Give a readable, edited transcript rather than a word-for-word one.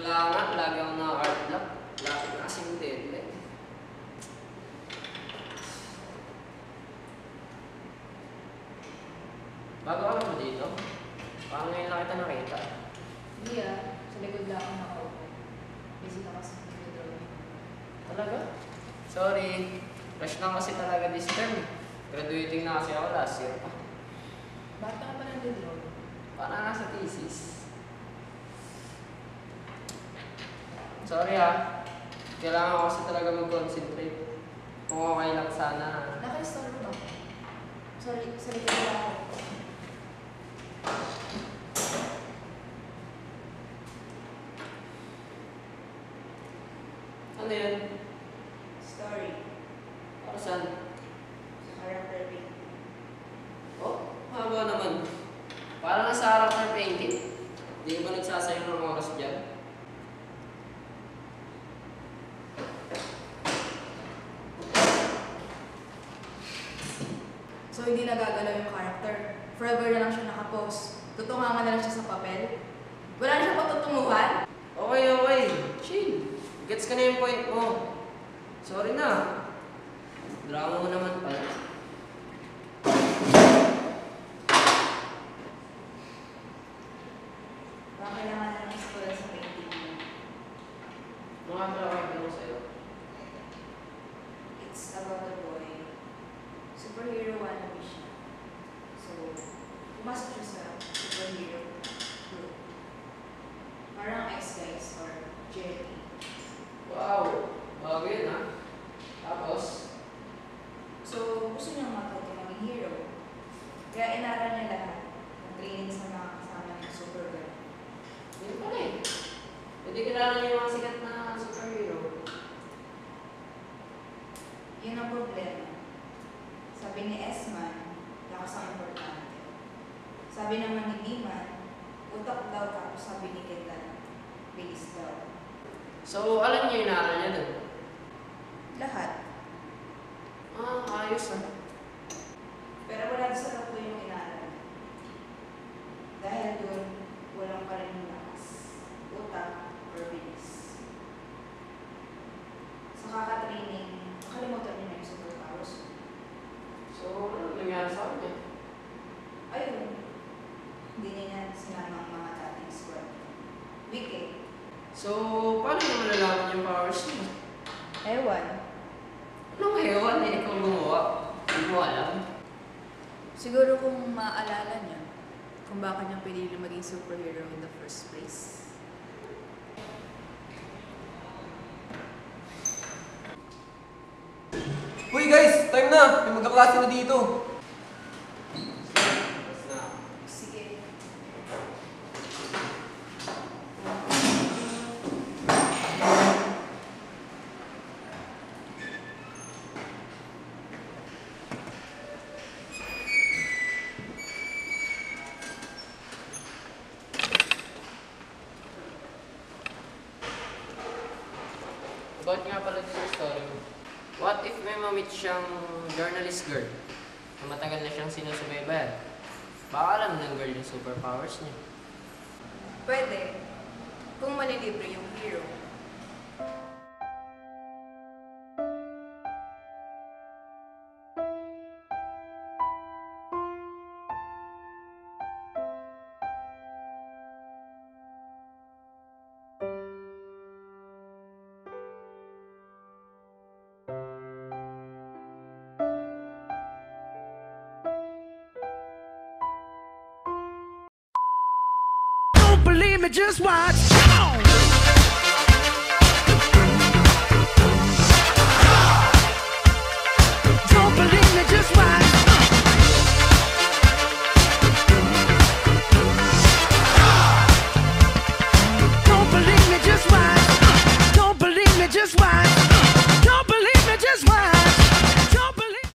Wala nga, lagi akong naka-art block. Lagi na kasing deadline. Bago ka lang mo dito? Parang ngayon lang kita nakita. Hindi sa likod lang ako nakaupo. Busy na kasi nag-drawing. Talaga? Sorry. Rush lang kasi talaga this term. Graduating na kasi ako last year pa. Bakit ka pa nag-drawing? Parang nasa thesis. Sorry kailangan ko kasi talaga mag-concentrate. Kung okay lang sana. Naka-store ba? Sorry, sa likod lang ako. Ano yun? Story. Para saan? Sa character painting. Oh, haba naman. Para nasa character painting. Hindi ko ba nagsasayang ng oras dyan? So, hindi nagagalaw yung character. Forever na lang siya nakapost. Tutungangan na lang siya sa papel. Wala na siya patutunguhan. Okay. Chill. Gets ka na yung point mo. Sorry na. Drama mo naman pala. Baka kailangan na ng school sa painting mo. Mga trabaho ko sa'yo. It's about a boy. Superhero wannabe siya. So, pumasok siya sa superhero group. Parang X-Guys or JLP. Wow! Bago yun Tapos? So, gusto niyang matuto maging hero. Kaya inaral niya lahat ng training sa mga kasama ng Supergirl. Yun pala Hindi kilala niyo yung mga sikat na superhero. Yun ang problema. Sabi ni Esman, lakas ang importante. Sabi naman ni Diman, utak daw, tapos sabi ni Ketan, bilis daw. So, alam niyo yung inaral niya dun? Lahat. Ayos Pero wala sa tatlo yung inaral. Dahil doon, walang pa rin yung lakas. Utak or bilis. Sa kaka-training, nakalimutan niya na yung superpowers. So, ano nangyari sa kanya? Ayun. Hindi niya sinama ang mga dating squad. Weak eh. So, paano niya malalaman yung powers niya? Ewan. Anong hewan ikaw gumawa? Hindi mo alam. Siguro kung maaalala niya, kung bakit niya pinili maging superhero in the first place. Uy guys! Time na! May magkaklase na dito! Sige. About nga pala din yung story mo. What if may mamit siyang journalist girl na matagal na siyang sinusubaybayan? Baka alam ng girl yung superpowers niya. Pwede. Kung malilibre yung hero. Believe me, just watch.